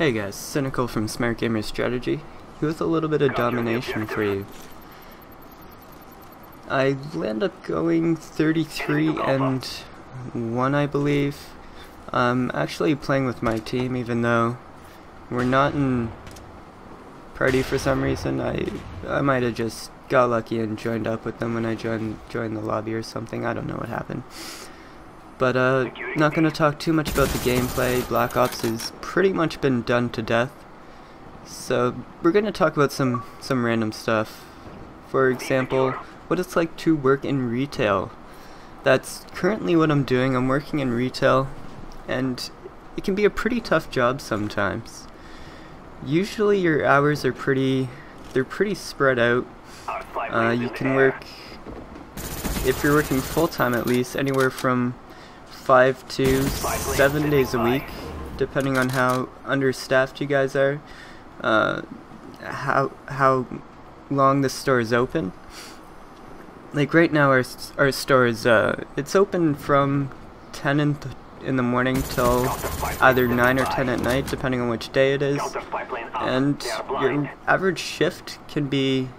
Hey guys, Cynical from Smart Gamer Strategy, here with a little bit of domination for you. I land up going 33-1, I believe. I'm actually playing with my team, even though we're not in party for some reason. I might have just got lucky and joined up with them when I joined the lobby or something. I don't know what happened. But not going to talk too much about the gameplay. Black Ops has pretty much been done to death. So we're going to talk about some random stuff. For example, what it's like to work in retail. That's currently what I'm doing. I'm working in retail, and it can be a pretty tough job sometimes. Usually your hours are pretty spread out. You can work, if you're working full-time at least, anywhere from 5 to 7 days a week, depending on how understaffed you guys are, how long the store is open. Like right now, our store is it's open from 10 in the morning till either 9 or 10 at night, depending on which day it is. And your average shift can be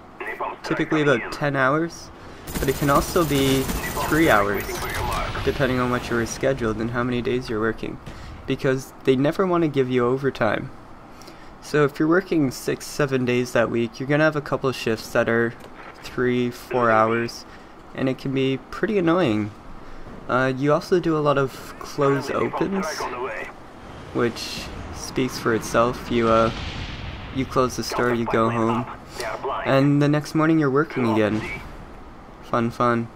typically about 10 hours, but it can also be 3 hours, depending on what you were scheduled and how many days you're working, because they never want to give you overtime. So if you're working 6-7 days that week, you're gonna have a couple of shifts that are 3-4 hours, and it can be pretty annoying. You also do a lot of close opens, which speaks for itself. You close the store, you go home, and the next morning you're working again. Fun.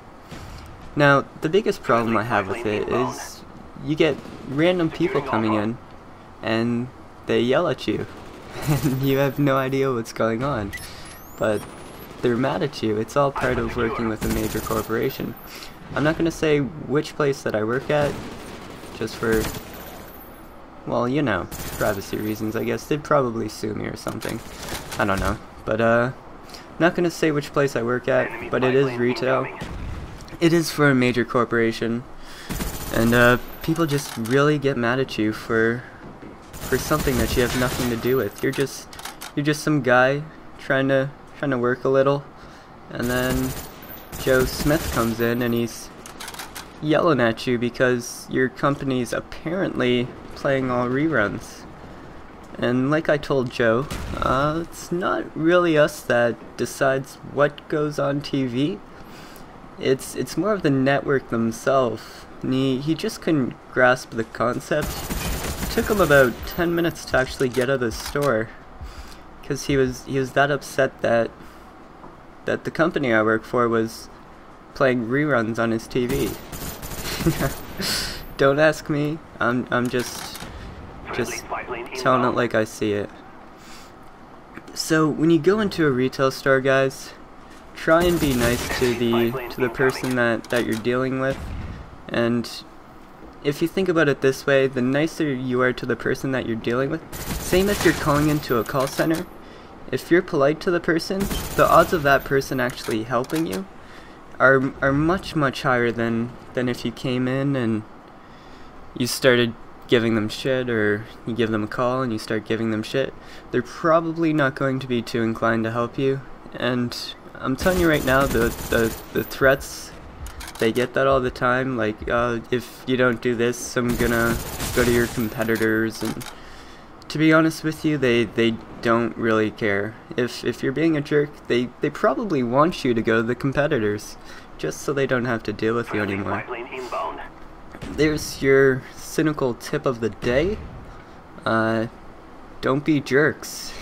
Now, the biggest problem I have with it is you get random people coming in and they yell at you and you have no idea what's going on, but they're mad at you. It's all part of working with a major corporation. I'm not going to say which place that I work at, just for, well, you know, privacy reasons, I guess. They'd probably sue me or something. I don't know. But, I'm not going to say which place I work at, but it is retail. It is for a major corporation, and people just really get mad at you for something that you have nothing to do with. You're just some guy trying to work a little, and then Joe Smith comes in and he's yelling at you because your company's apparently playing all reruns. And like I told Joe, it's not really us that decides what goes on TV. It's more of the network themselves. And he just couldn't grasp the concept. It took him about 10 minutes to actually get out of the store, because he was that upset that the company I work for was playing reruns on his TV. Don't ask me. I'm just telling it like I see it. So when you go into a retail store, guys, try and be nice to the person that you're dealing with. And if you think about it this way, the nicer you are to the person that you're dealing with, same if you're calling into a call center, if you're polite to the person, the odds of that person actually helping you are much higher than if you came in and you started giving them shit, or you give them a call and you start giving them shit. They're probably not going to be too inclined to help you. And I'm telling you right now, the threats, they get that all the time, like, if you don't do this, I'm gonna go to your competitors. And to be honest with you, they don't really care. If you're being a jerk, they probably want you to go to the competitors, just so they don't have to deal with you anymore. There's your cynical tip of the day. Don't be jerks.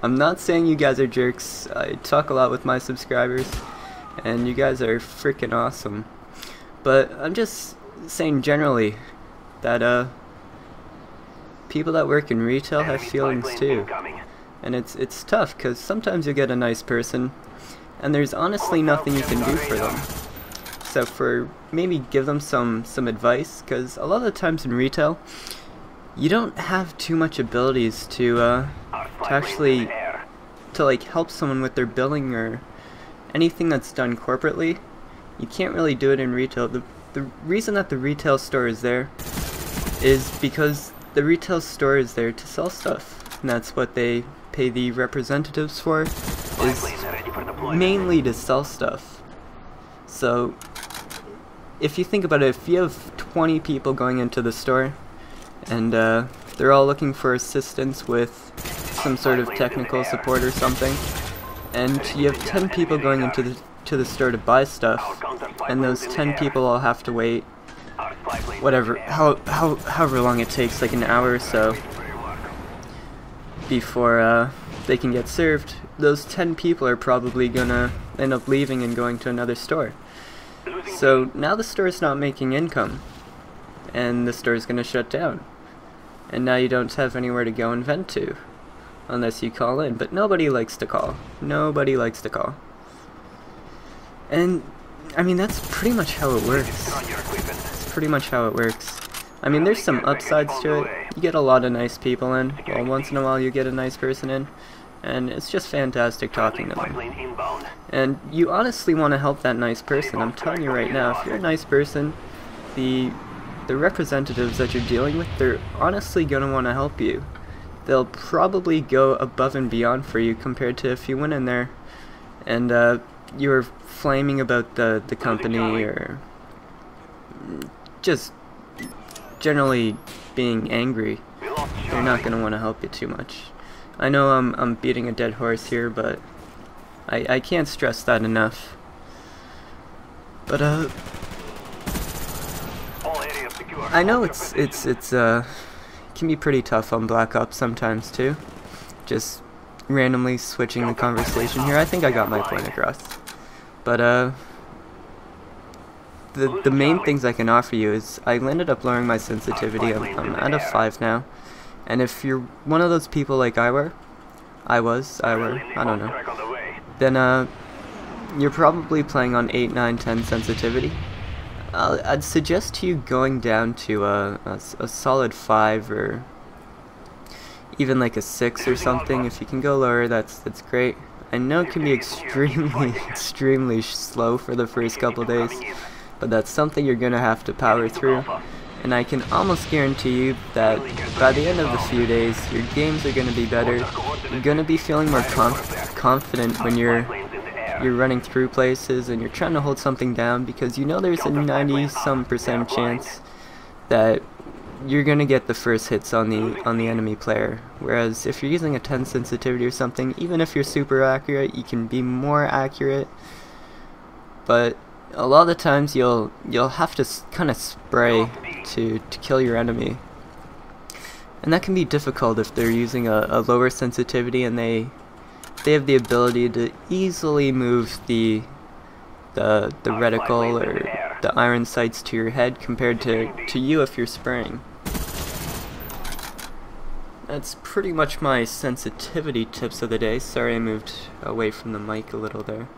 I'm not saying you guys are jerks. I talk a lot with my subscribers, and you guys are freaking awesome. But I'm just saying generally that people that work in retail have feelings too. And it's tough, because sometimes you get a nice person and there's honestly nothing you can do for them. So for maybe give them some advice, because a lot of the times in retail you don't have too much abilities to actually like help someone with their billing or anything that's done corporately. You can't really do it in retail. The reason that the retail store is there is because the retail store is there to sell stuff, and that's what they pay the representatives for, is mainly to sell stuff. So if you think about it, if you have 20 people going into the store and they're all looking for assistance with some sort of technical support or something, and you have 10 people going into the store to buy stuff, and those 10 people all have to wait whatever, however long it takes, like an hour or so, before they can get served, those 10 people are probably gonna end up leaving and going to another store. So now the store is not making income, and the store is gonna shut down. And now you don't have anywhere to go and vent to, unless you call in. But nobody likes to call. Nobody likes to call. And I mean, that's pretty much how it works. That's pretty much how it works. I mean, there's some upsides to it. You get a lot of nice people in. Well, once in a while you get a nice person in, and it's just fantastic talking to them. And you honestly want to help that nice person. I'm telling you right now, if you're a nice person, the representatives that you're dealing with, they're honestly going to want to help you. They'll probably go above and beyond for you compared to if you went in there and you were flaming about the company, or just generally being angry. They're not going to want to help you too much. I know I'm beating a dead horse here, but I can't stress that enough. But I know it can be pretty tough on Black Ops sometimes too. Just randomly switching the conversation here. I think I got my point across. But the main things I can offer you is I ended up lowering my sensitivity. I'm at a 5 now. And if you're one of those people like I don't know, then you're probably playing on 8, 9, 10 sensitivity. I'd suggest to you going down to a solid 5, or even like a 6 or something. If you can go lower, that's great. I know it can be extremely slow for the first couple days, but that's something you're gonna have to power through. And I can almost guarantee you that by the end of the few days, your games are gonna be better. You're gonna be feeling more confident when you're running through places and you're trying to hold something down, because you know there's a 90-some% chance that you're gonna get the first hits on the enemy player. Whereas if you're using a 10 sensitivity or something, even if you're super accurate, you can be more accurate. But a lot of the times you'll have to kind of spray to kill your enemy, and that can be difficult if they're using a lower sensitivity and they have the ability to easily move the reticle or the iron sights to your head compared to you if you're spraying. That's pretty much my sensitivity tips of the day. Sorry I moved away from the mic a little there.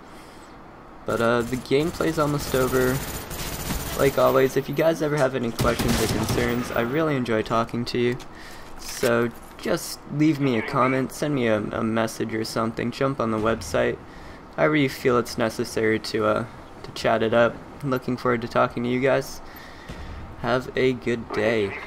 But the gameplay's almost over. Like always, if you guys ever have any questions or concerns, I really enjoy talking to you. So just leave me a comment, send me a message or something, jump on the website, however you feel it's necessary to chat it up. I'm looking forward to talking to you guys. Have a good day.